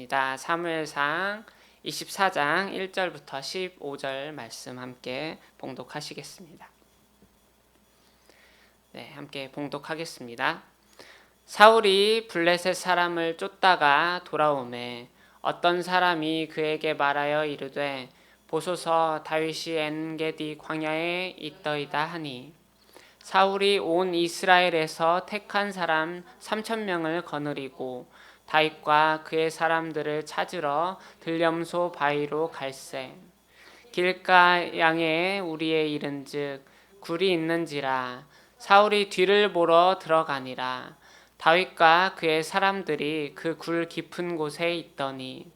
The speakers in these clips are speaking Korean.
하겠습니다. 사무엘상 24장 1절부터 15절 말씀 함께 봉독하시겠습니다. 네, 함께 봉독하겠습니다. 사울이 블레셋 사람을 쫓다가 돌아오매 어떤 사람이 그에게 말하여 이르되 보소서 다윗이 엔게디 광야에 있더이다 하니 사울이 온 이스라엘에서 택한 사람 3,000명을 거느리고 다윗과 그의 사람들을 찾으러 들염소 바위로 갈새 길가 양에 우리에 이른즉 굴이 있는지라 사울이 뒤를 보러 들어가니라 다윗과 그의 사람들이 그 굴 깊은 곳에 있더니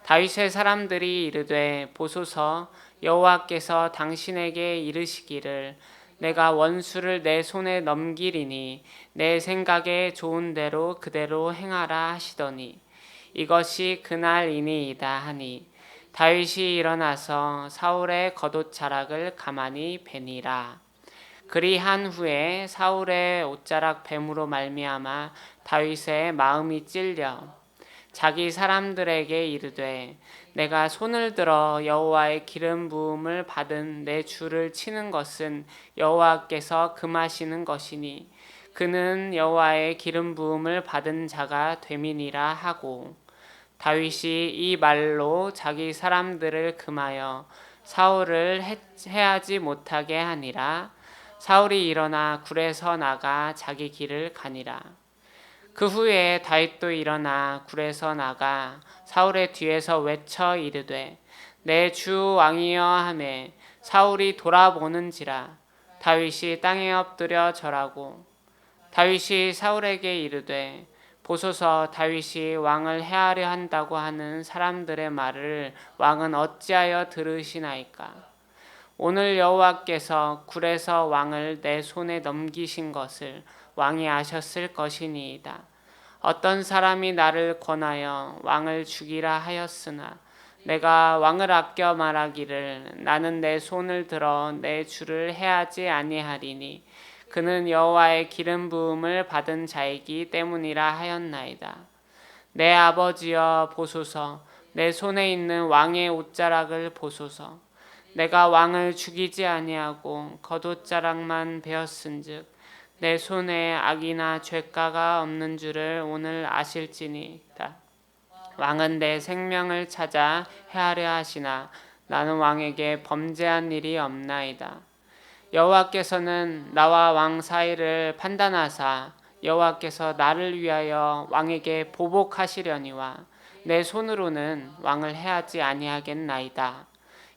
다윗의 사람들이 이르되 보소서 여호와께서 당신에게 이르시기를 내가 원수를 내 손에 넘기리니 내 생각에 좋은 대로 그대로 행하라 하시더니 이것이 그날이니이다 하니 다윗이 일어나서 사울의 겉옷자락을 가만히 베니라. 그리한 후에 사울의 옷자락 뱀으로 말미암아 다윗의 마음이 찔려 자기 사람들에게 이르되 내가 손을 들어 여호와의 기름 부음을 받은 내 주를 치는 것은 여호와께서 금하시는 것이니 그는 여호와의 기름 부음을 받은 자가 됨이니라 하고 다윗이 이 말로 자기 사람들을 금하여 사울을 해하지 못하게 하니라. 사울이 일어나 굴에서 나가 자기 길을 가니라. 그 후에 다윗도 일어나 굴에서 나가 사울의 뒤에서 외쳐 이르되 내 주 왕이여 하매 사울이 돌아보는지라 다윗이 땅에 엎드려 절하고 다윗이 사울에게 이르되 보소서 다윗이 왕을 해하려 한다고 하는 사람들의 말을 왕은 어찌하여 들으시나이까. 오늘 여호와께서 굴에서 왕을 내 손에 넘기신 것을 왕이 아셨을 것이니이다. 어떤 사람이 나를 권하여 왕을 죽이라 하였으나 내가 왕을 아껴 말하기를 나는 내 손을 들어 내 주를 해하지 아니하리니 그는 여호와의 기름 부음을 받은 자이기 때문이라 하였나이다. 내 아버지여 보소서 내 손에 있는 왕의 옷자락을 보소서. 내가 왕을 죽이지 아니하고 겉옷자락만 베었은즉 내 손에 악이나 죄가가 없는 줄을 오늘 아실지니이다. 왕은 내 생명을 찾아 해하려 하시나 나는 왕에게 범죄한 일이 없나이다. 여호와께서는 나와 왕 사이를 판단하사 여호와께서 나를 위하여 왕에게 보복하시려니와 내 손으로는 왕을 해하지 아니하겠나이다.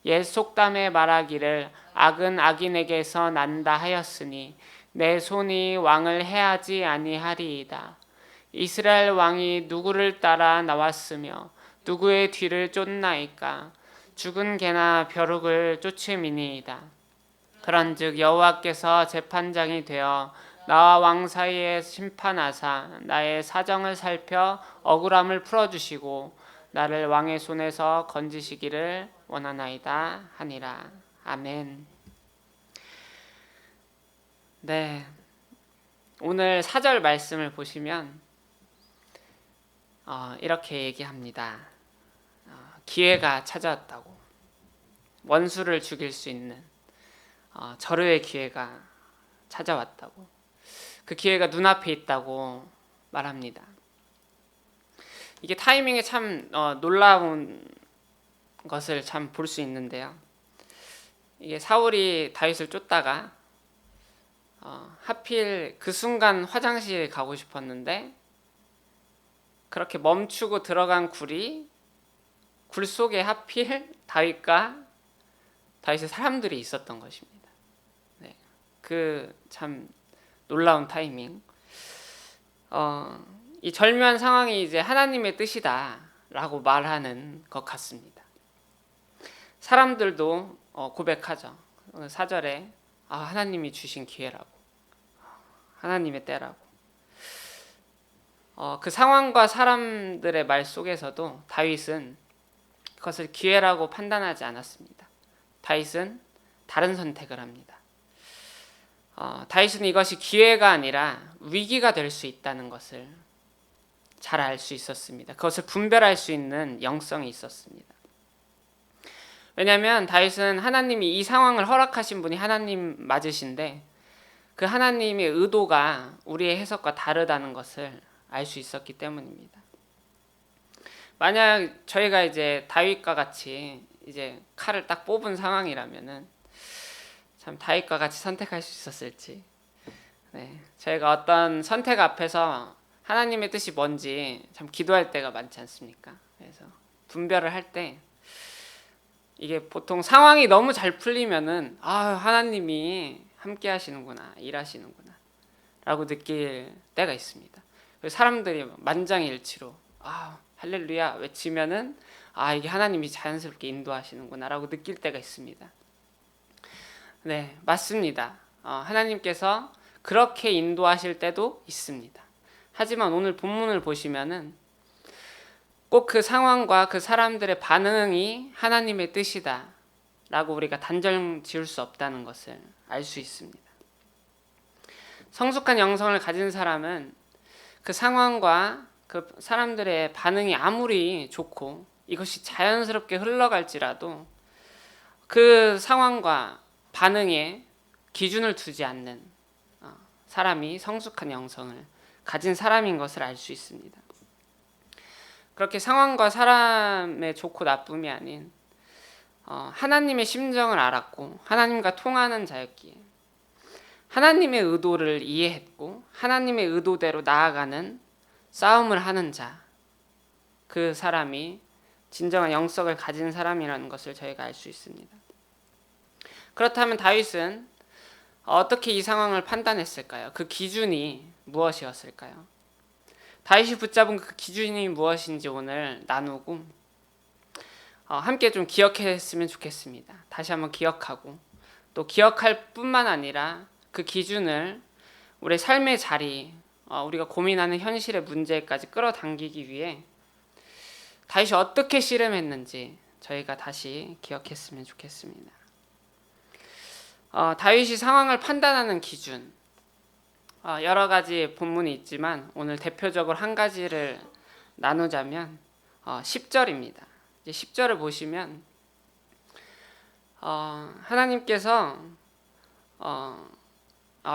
옛 속담에 말하기를 악은 악인에게서 난다 하였으니 내 손이 왕을 해하지 아니하리이다. 이스라엘 왕이 누구를 따라 나왔으며 누구의 뒤를 쫓나이까. 죽은 개나 벼룩을 쫓음이니이다. 그런즉 여호와께서 재판장이 되어 나와 왕 사이에 심판하사 나의 사정을 살펴 억울함을 풀어주시고 나를 왕의 손에서 건지시기를 원하나이다 하니라. 아멘. 네, 오늘 4절 말씀을 보시면 이렇게 얘기합니다. 기회가 찾아왔다고. 원수를 죽일 수 있는 절호의 기회가 찾아왔다고. 그 기회가 눈앞에 있다고 말합니다. 이게 타이밍에 참 놀라운 것을 참 볼 수 있는데요. 이게 사울이 다윗을 쫓다가 하필 그 순간 화장실 가고 싶었는데 그렇게 멈추고 들어간 굴이 굴 속에 하필 다윗과 다윗의 사람들이 있었던 것입니다. 네, 그 참 놀라운 타이밍. 이 절묘한 상황이 이제 하나님의 뜻이다라고 말하는 것 같습니다. 사람들도 고백하죠. 4절에 하나님이 주신 기회라고, 하나님의 때라고. 그 상황과 사람들의 말 속에서도 다윗은 그것을 기회라고 판단하지 않았습니다. 다윗은 다른 선택을 합니다. 다윗은 이것이 기회가 아니라 위기가 될 수 있다는 것을 잘 알 수 있었습니다. 그것을 분별할 수 있는 영성이 있었습니다. 왜냐하면 다윗은 하나님이 이 상황을 허락하신 분이 하나님 맞으신데 그 하나님의 의도가 우리의 해석과 다르다는 것을 알 수 있었기 때문입니다. 만약 저희가 이제 다윗과 같이 이제 칼을 딱 뽑은 상황이라면은 참 다윗과 같이 선택할 수 있었을지. 네, 저희가 어떤 선택 앞에서 하나님의 뜻이 뭔지 참 기도할 때가 많지 않습니까? 그래서 분별을 할 때 이게 보통 상황이 너무 잘 풀리면은 하나님이 함께 하시는구나, 일하시는구나 라고 느낄 때가 있습니다. 사람들이 만장일치로 할렐루야 외치면은 이게 하나님이 자연스럽게 인도하시는구나 라고 느낄 때가 있습니다. 네, 맞습니다. 하나님께서 그렇게 인도하실 때도 있습니다. 하지만 오늘 본문을 보시면은 꼭 그 상황과 그 사람들의 반응이 하나님의 뜻이다 라고 우리가 단정 지을 수 없다는 것을 알 수 있습니다. 성숙한 영성을 가진 사람은 그 상황과 그 사람들의 반응이 아무리 좋고 이것이 자연스럽게 흘러갈지라도 그 상황과 반응에 기준을 두지 않는 사람이 성숙한 영성을 가진 사람인 것을 알 수 있습니다. 그렇게 상황과 사람의 좋고 나쁨이 아닌 하나님의 심정을 알았고 하나님과 통하는 자였기에 하나님의 의도를 이해했고 하나님의 의도대로 나아가는 싸움을 하는 자, 그 사람이 진정한 영성을 가진 사람이라는 것을 저희가 알 수 있습니다. 그렇다면 다윗은 어떻게 이 상황을 판단했을까요? 그 기준이 무엇이었을까요? 다윗이 붙잡은 그 기준이 무엇인지 오늘 나누고 함께 좀 기억했으면 좋겠습니다. 다시 한번 기억하고 또 기억할 뿐만 아니라 그 기준을 우리 삶의 자리, 우리가 고민하는 현실의 문제까지 끌어당기기 위해 다윗이 어떻게 씨름했는지 저희가 다시 기억했으면 좋겠습니다. 다윗이 상황을 판단하는 기준, 여러 가지 본문이 있지만 오늘 대표적으로 한 가지를 나누자면 10절입니다. 이제 10절을 보시면 하나님께서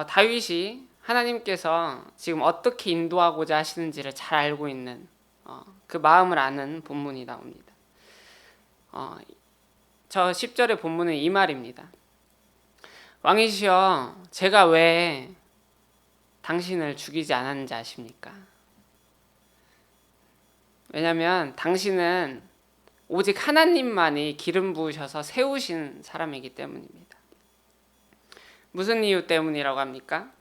다윗이 하나님께서 지금 어떻게 인도하고자 하시는지를 잘 알고 있는 그 마음을 아는 본문이 나옵니다. 저 10절의 본문은 이 말입니다. 왕이시여, 제가 왜 당신을 죽이지 않았는지 아십니까? 왜냐하면 당신은 오직 하나님만이 기름 부으셔서 세우신 사람이기 때문입니다. 무슨 이유 때문이라고 합니까?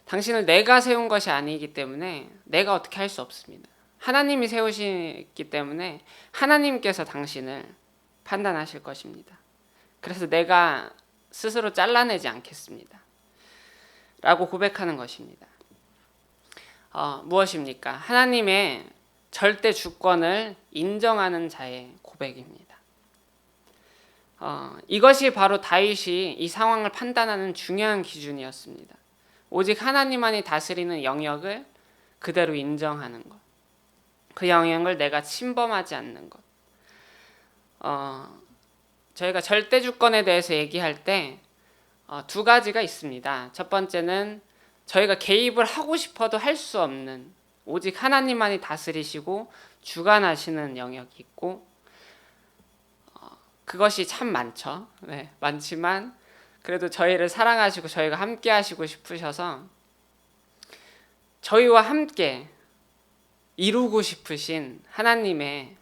당신을 내가 세운 것이 아니기 때문에 내가 어떻게 할 수 없습니다. 하나님이 세우시기 때문에 하나님께서 당신을 판단하실 것입니다. 그래서 내가 스스로 잘라내지 않겠습니다. 라고 고백하는 것입니다. 무엇입니까? 하나님의 절대 주권을 인정하는 자의 고백입니다. 이것이 바로 다윗이 이 상황을 판단하는 중요한 기준이었습니다. 오직 하나님만이 다스리는 영역을 그대로 인정하는 것. 그 영역을 내가 침범하지 않는 것. 저희가 절대 주권에 대해서 얘기할 때 두 가지가 있습니다. 첫 번째는 저희가 개입을 하고 싶어도 할 수 없는 오직 하나님만이 다스리시고 주관하시는 영역이 있고 그것이 참 많죠. 네, 많지만 그래도 저희를 사랑하시고 저희가 함께 하시고 싶으셔서 저희와 함께 이루고 싶으신 하나님의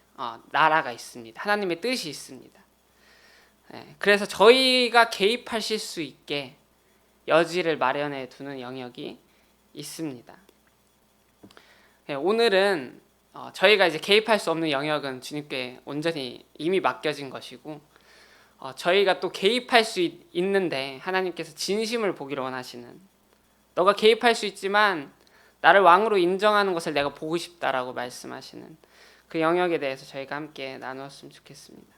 나라가 있습니다. 하나님의 뜻이 있습니다. 네, 그래서 저희가 개입하실 수 있게 여지를 마련해 두는 영역이 있습니다. 네, 오늘은 저희가 이제 개입할 수 없는 영역은 주님께 온전히 이미 맡겨진 것이고 저희가 또 개입할 수 있는데 하나님께서 진심을 보기를 원하시는, 너가 개입할 수 있지만 나를 왕으로 인정하는 것을 내가 보고 싶다라고 말씀하시는 그 영역에 대해서 저희가 함께 나누었으면 좋겠습니다.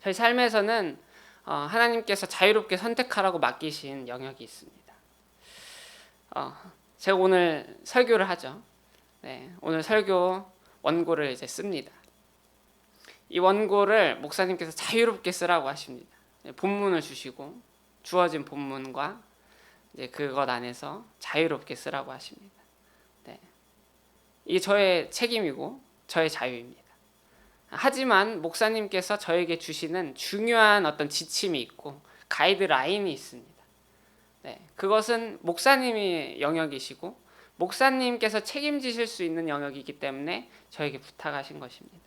저희 삶에서는 하나님께서 자유롭게 선택하라고 맡기신 영역이 있습니다. 제가 오늘 설교를 하죠. 네, 오늘 설교 원고를 이제 씁니다. 이 원고를 목사님께서 자유롭게 쓰라고 하십니다. 네, 본문을 주시고 주어진 본문과 이제 그것 안에서 자유롭게 쓰라고 하십니다. 네, 이게 저의 책임이고 저의 자유입니다. 하지만 목사님께서 저에게 주시는 중요한 어떤 지침이 있고 가이드라인이 있습니다. 네, 그것은 목사님이 영역이시고 목사님께서 책임지실 수 있는 영역이기 때문에 저에게 부탁하신 것입니다.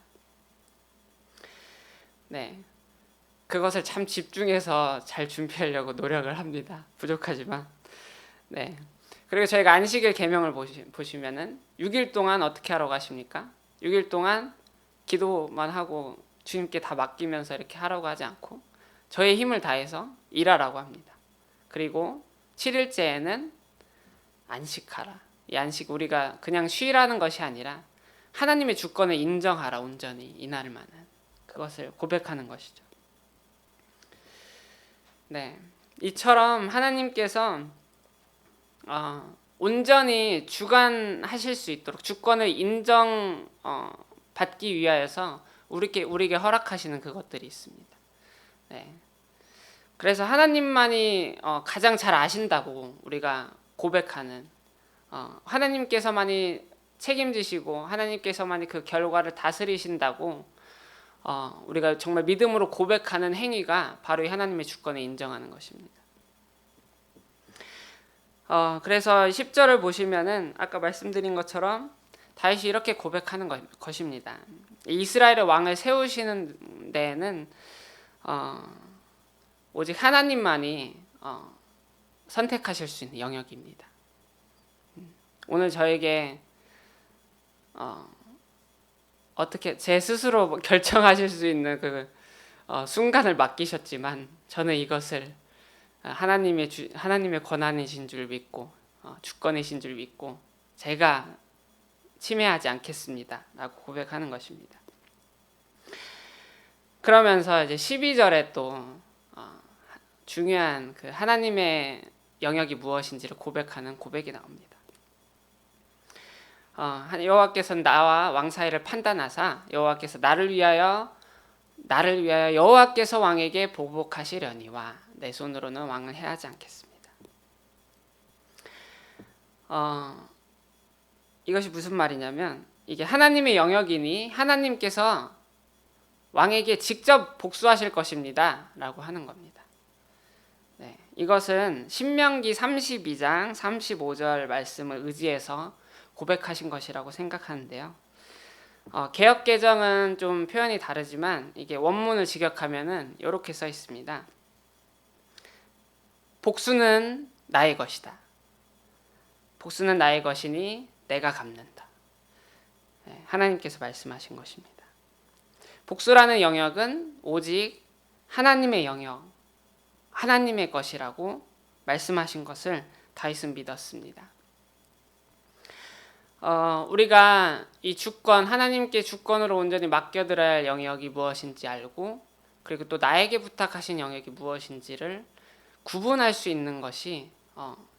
네, 그것을 참 집중해서 잘 준비하려고 노력을 합니다. 부족하지만. 네, 그리고 저희가 안식일 계명을 보시면은 6일 동안 어떻게 하라고 하십니까? 6일 동안 기도만 하고 주님께 다 맡기면서 이렇게 하라고 하지 않고 저의 힘을 다해서 일하라고 합니다. 그리고 7일째에는 안식하라. 이 안식 우리가 그냥 쉬라는 것이 아니라 하나님의 주권을 인정하라. 온전히 이날만은 그것을 고백하는 것이죠. 네, 이처럼 하나님께서 온전히 주관하실 수 있도록 주권을 인정 받기 위하여서 우리에게 허락하시는 그것들이 있습니다. 네, 그래서 하나님만이 가장 잘 아신다고 우리가 고백하는 하나님께서만이 책임지시고 하나님께서만이 그 결과를 다스리신다고 우리가 정말 믿음으로 고백하는 행위가 바로 이 하나님의 주권을 인정하는 것입니다. 그래서 10절을 보시면은 아까 말씀드린 것처럼 다윗이 이렇게 고백하는 것입니다. 이스라엘의 왕을 세우시는 데에는 오직 하나님만이 선택하실 수 있는 영역입니다. 오늘 저에게 어떻게 제 스스로 결정하실 수 있는 그 순간을 맡기셨지만 저는 이것을 하나님의 권한이신 줄 믿고 주권이신 줄 믿고 제가 침해하지 않겠습니다라고 고백하는 것입니다. 그러면서 이제 12절에 또 중요한 그 하나님의 영역이 무엇인지를 고백하는 고백이 나옵니다. 여호와께서는 나와 왕 사이를 판단하사 여호와께서 나를 위하여 여호와께서 왕에게 보복하시려니와 내 손으로는 왕을 해하지 않겠습니다. 이것이 무슨 말이냐면 이게 하나님의 영역이니 하나님께서 왕에게 직접 복수하실 것입니다 라고 하는 겁니다. 네, 이것은 신명기 32장 35절 말씀을 의지해서 고백하신 것이라고 생각하는데요. 개역개정은 좀 표현이 다르지만 이게 원문을 직역하면은 이렇게 써 있습니다. 복수는 나의 것이다. 복수는 나의 것이니 내가 갚는다. 네, 하나님께서 말씀하신 것입니다. 복수라는 영역은 오직 하나님의 영역, 하나님의 것이라고 말씀하신 것을 다윗은 믿었습니다. 우리가 이 주권, 하나님께 주권으로 온전히 맡겨드려야 할 영역이 무엇인지 알고 그리고 또 나에게 부탁하신 영역이 무엇인지를 구분할 수 있는 것이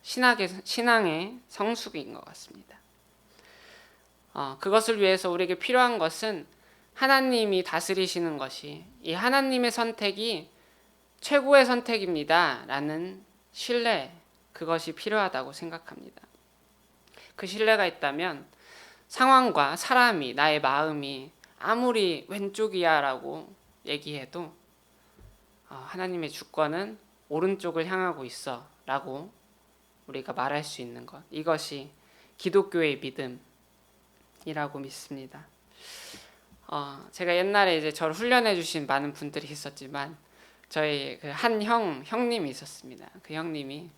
신앙의 성숙인 것 같습니다. 그것을 위해서 우리에게 필요한 것은 하나님이 다스리시는 것이 이 하나님의 선택이 최고의 선택입니다 라는 신뢰, 그것이 필요하다고 생각합니다. 그 신뢰가 있다면 상황과 사람이 나의 마음이 아무리 왼쪽이야 라고 얘기해도 하나님의 주권은 오른쪽을 향하고 있어 라고 우리가 말할 수 있는 것, 이것이 기독교의 믿음이라고 믿습니다. 제가 옛날에 이제 저를 훈련해 주신 많은 분들이 있었지만 저희 그 한 형님이 있었습니다. 그 형님이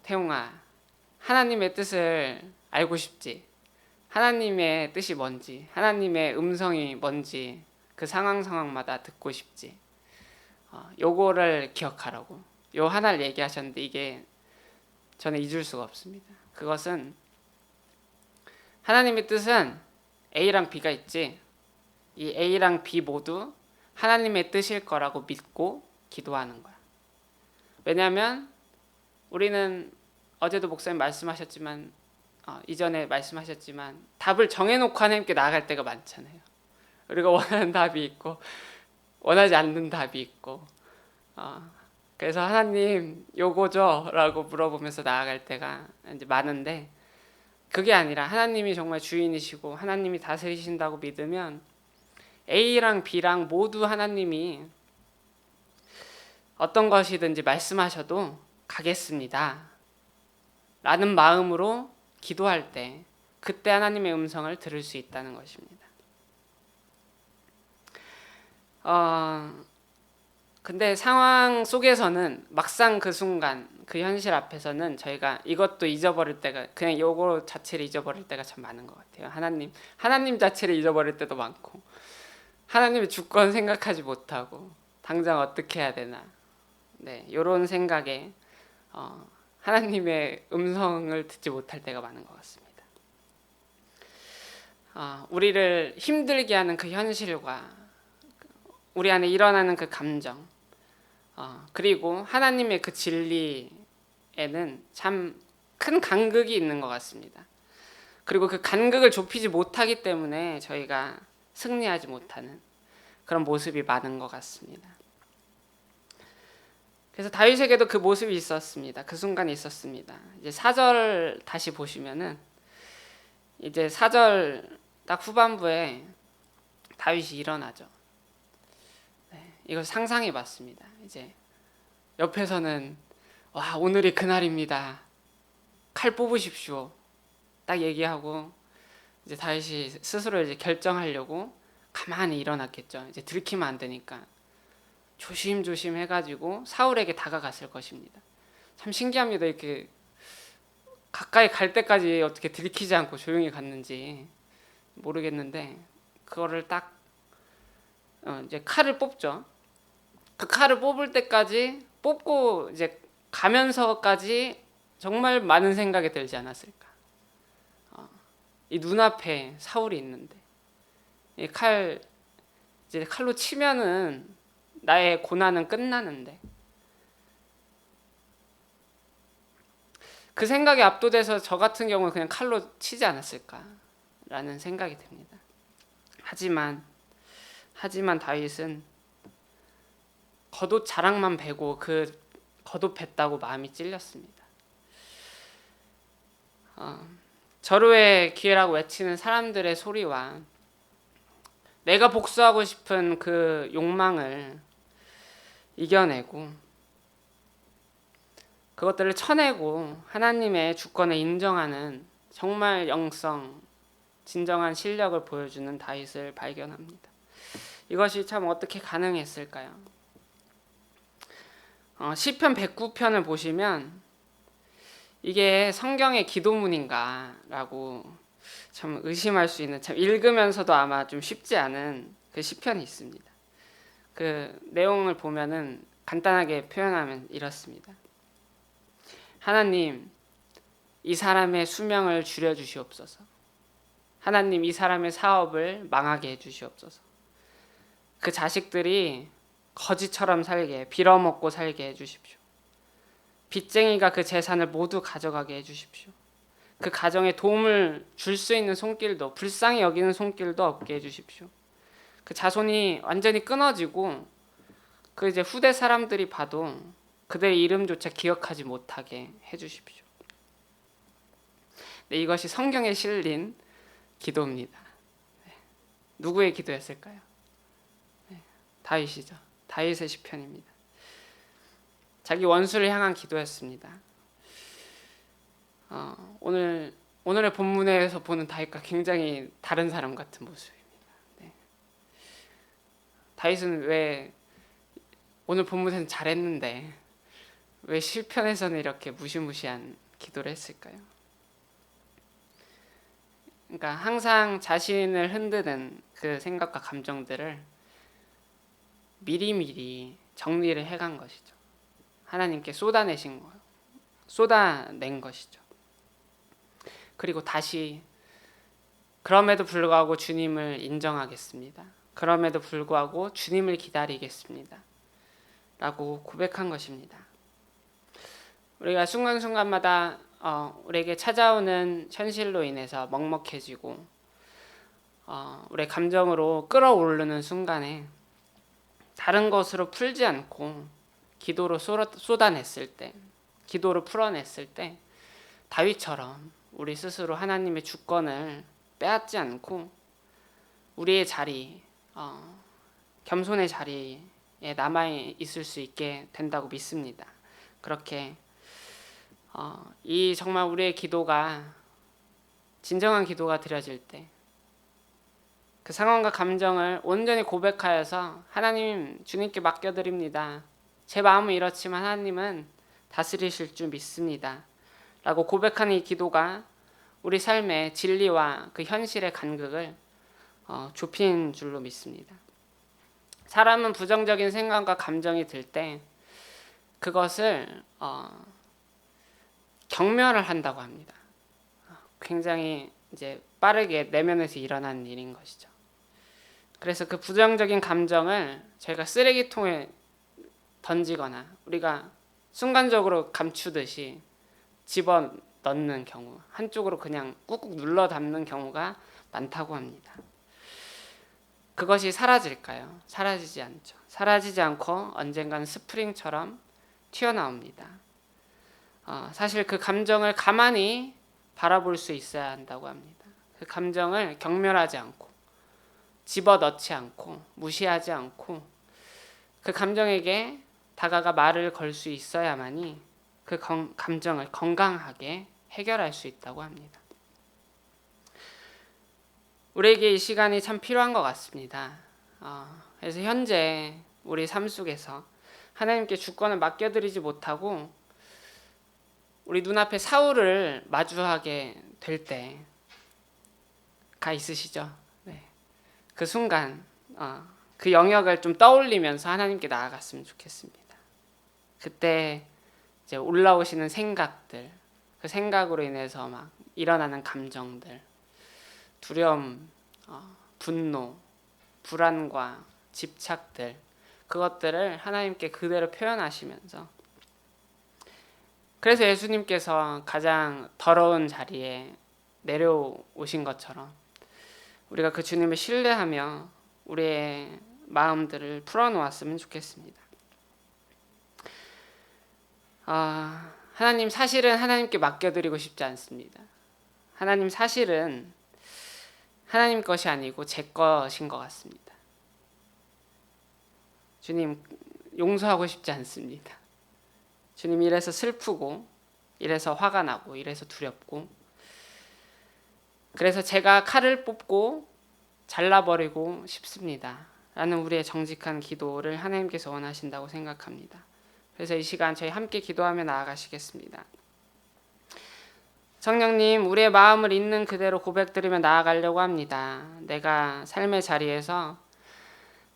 태웅아, 하나님의 뜻을 알고 싶지? 하나님의 뜻이 뭔지, 하나님의 음성이 뭔지 그 상황마다 듣고 싶지? 요거를 기억하라고 요 하나를 얘기하셨는데 이게 저는 잊을 수가 없습니다. 그것은 하나님의 뜻은 A랑 B가 있지, 이 A랑 B 모두 하나님의 뜻일 거라고 믿고 기도하는 거야. 왜냐하면 우리는 어제도 목사님 말씀하셨지만 이전에 말씀하셨지만 답을 정해놓고 하나님께 나아갈 때가 많잖아요. 우리가 원하는 답이 있고 원하지 않는 답이 있고 그래서 하나님 요거죠? 라고 물어보면서 나아갈 때가 이제 많은데, 그게 아니라 하나님이 정말 주인이시고 하나님이 다스리신다고 믿으면 A랑 B랑 모두 하나님이 어떤 것이든지 말씀하셔도 가겠습니다 라는 마음으로 기도할 때, 그때 하나님의 음성을 들을 수 있다는 것입니다. 근데 상황 속에서는 막상 그 순간 그 현실 앞에서는 저희가 이것도 잊어버릴 때가, 그냥 요거 자체를 잊어버릴 때가 참 많은 것 같아요. 하나님 자체를 잊어버릴 때도 많고, 하나님의 주권 생각하지 못하고 당장 어떻게 해야 되나, 요런 생각에 하나님의 음성을 듣지 못할 때가 많은 것 같습니다. 우리를 힘들게 하는 그 현실과 우리 안에 일어나는 그 감정, 그리고 하나님의 그 진리에는 참 큰 간극이 있는 것 같습니다. 그리고 그 간극을 좁히지 못하기 때문에 저희가 승리하지 못하는 그런 모습이 많은 것 같습니다. 그래서 다윗에게도 그 모습이 있었습니다. 그 순간이 있었습니다. 이제 4절 다시 보시면은, 이제 4절 딱 후반부에 다윗이 일어나죠. 이걸 상상해 봤습니다. 이제 옆에서는 와, 오늘이 그날입니다. 칼 뽑으십시오. 딱 얘기하고, 이제 다윗이 스스로 이제 결정하려고 가만히 일어났겠죠. 이제 들키면 안 되니까 조심조심 해가지고 사울에게 다가갔을 것입니다. 참 신기합니다. 이렇게 가까이 갈 때까지 어떻게 들키지 않고 조용히 갔는지 모르겠는데, 그거를 딱 이제 칼을 뽑죠. 그 칼을 뽑을 때까지, 뽑고 이제 가면서까지 정말 많은 생각이 들지 않았을까. 이 눈앞에 사울이 있는데, 이 이제 칼로 치면은 나의 고난은 끝나는데, 그 생각에 압도돼서 저 같은 경우는 그냥 칼로 치지 않았을까라는 생각이 듭니다. 하지만 다윗은 겉옷 자락만 베고 그 겉옷 뱄다고 마음이 찔렸습니다. 절호의 기회라고 외치는 사람들의 소리와 내가 복수하고 싶은 그 욕망을 이겨내고 그것들을 쳐내고 하나님의 주권을 인정하는 정말 영성, 진정한 실력을 보여주는 다윗을 발견합니다. 이것이 참 어떻게 가능했을까요? 시편 109편을 보시면 이게 성경의 기도문인가라고 참 의심할 수 있는, 참 읽으면서도 아마 좀 쉽지 않은 그 시편이 있습니다. 그 내용을 보면은 간단하게 표현하면 이렇습니다. 하나님, 이 사람의 수명을 줄여주시옵소서. 하나님, 이 사람의 사업을 망하게 해주시옵소서. 그 자식들이 거지처럼 살게, 빌어먹고 살게 해주십시오. 빚쟁이가 그 재산을 모두 가져가게 해주십시오. 그 가정에 도움을 줄 수 있는 손길도, 불쌍히 여기는 손길도 없게 해주십시오. 그 자손이 완전히 끊어지고 그 이제 후대 사람들이 봐도 그들의 이름조차 기억하지 못하게 해주십시오. 네, 이것이 성경에 실린 기도입니다. 누구의 기도였을까요? 다윗이죠. 다윗의 시편입니다. 자기 원수를 향한 기도였습니다. 오늘의 본문에서 보는 다윗과 굉장히 다른 사람 같은 모습입니다. 다윗은 왜 오늘 본문에서는 잘했는데 왜 시편에서는 이렇게 무시무시한 기도를 했을까요? 그러니까 항상 자신을 흔드는 그 생각과 감정들을 미리미리 정리를 해간 것이죠. 하나님께 쏟아낸 것이죠. 그리고 다시 그럼에도 불구하고 주님을 인정하겠습니다. 그럼에도 불구하고 주님을 기다리겠습니다. 라고 고백한 것입니다. 우리가 순간순간마다 우리에게 찾아오는 현실로 인해서 먹먹해지고 우리의 감정으로 끌어오르는 순간에 다른 것으로 풀지 않고 기도로 쏟아냈을 때, 기도로 풀어냈을 때 다윗처럼 우리 스스로 하나님의 주권을 빼앗지 않고 우리의 자리, 겸손의 자리에 남아 있을 수 있게 된다고 믿습니다. 그렇게 이 정말 우리의 기도가 진정한 기도가 드려질 때 그 상황과 감정을 온전히 고백하여서 하나님, 주님께 맡겨드립니다. 제 마음은 이렇지만 하나님은 다스리실 줄 믿습니다. 라고 고백하는 이 기도가 우리 삶의 진리와 그 현실의 간극을 좁힌 줄로 믿습니다. 사람은 부정적인 생각과 감정이 들 때 그것을 경멸을 한다고 합니다. 굉장히 이제 빠르게 내면에서 일어나는 일인 것이죠. 그래서 그 부정적인 감정을 저희가 쓰레기통에 던지거나 우리가 순간적으로 감추듯이 집어 넣는 경우, 한쪽으로 그냥 꾹꾹 눌러 담는 경우가 많다고 합니다. 그것이 사라질까요? 사라지지 않죠. 사라지지 않고 언젠가는 스프링처럼 튀어나옵니다. 사실 그 감정을 가만히 바라볼 수 있어야 한다고 합니다. 그 감정을 경멸하지 않고 집어넣지 않고 무시하지 않고 그 감정에게 다가가 말을 걸 수 있어야만이 그 감정을 건강하게 해결할 수 있다고 합니다. 우리에게 이 시간이 참 필요한 것 같습니다. 그래서 현재 우리 삶 속에서 하나님께 주권을 맡겨드리지 못하고 우리 눈앞에 사울을 마주하게 될 때가 있으시죠? 네. 그 순간 그 영역을 좀 떠올리면서 하나님께 나아갔으면 좋겠습니다. 그때 이제 올라오시는 생각들, 그 생각으로 인해서 막 일어나는 감정들, 두려움, 분노, 불안과 집착들, 그것들을 하나님께 그대로 표현하시면서, 그래서 예수님께서 가장 더러운 자리에 내려오신 것처럼 우리가 그 주님을 신뢰하며 우리의 마음들을 풀어놓았으면 좋겠습니다. 하나님, 사실은 하나님께 맡겨드리고 싶지 않습니다. 하나님, 사실은 하나님 것이 아니고 제 것인 것 같습니다. 주님, 용서하고 싶지 않습니다. 주님, 이래서 슬프고 이래서 화가 나고 이래서 두렵고, 그래서 제가 칼을 뽑고 잘라버리고 싶습니다. 라는 우리의 정직한 기도를 하나님께서 원하신다고 생각합니다. 그래서 이 시간 저희 함께 기도하며 나아가시겠습니다. 성령님, 우리의 마음을 있는 그대로 고백드리며 나아가려고 합니다. 내가 삶의 자리에서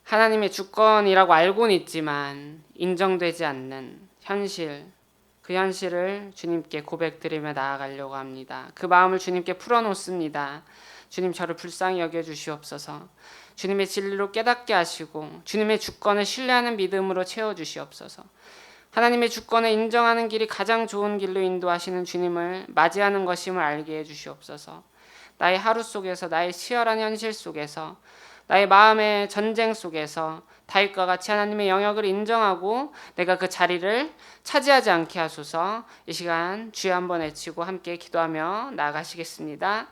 하나님의 주권이라고 알고는 있지만 인정되지 않는 현실, 그 현실을 주님께 고백드리며 나아가려고 합니다. 그 마음을 주님께 풀어놓습니다. 주님, 저를 불쌍히 여겨주시옵소서. 주님의 진리로 깨닫게 하시고 주님의 주권을 신뢰하는 믿음으로 채워주시옵소서. 하나님의 주권을 인정하는 길이 가장 좋은 길로 인도하시는 주님을 맞이하는 것임을 알게 해주시옵소서. 나의 하루 속에서, 나의 치열한 현실 속에서, 나의 마음의 전쟁 속에서 다윗과 같이 하나님의 영역을 인정하고 내가 그 자리를 차지하지 않게 하소서. 이 시간 주여 한번 외치고 함께 기도하며 나아가시겠습니다.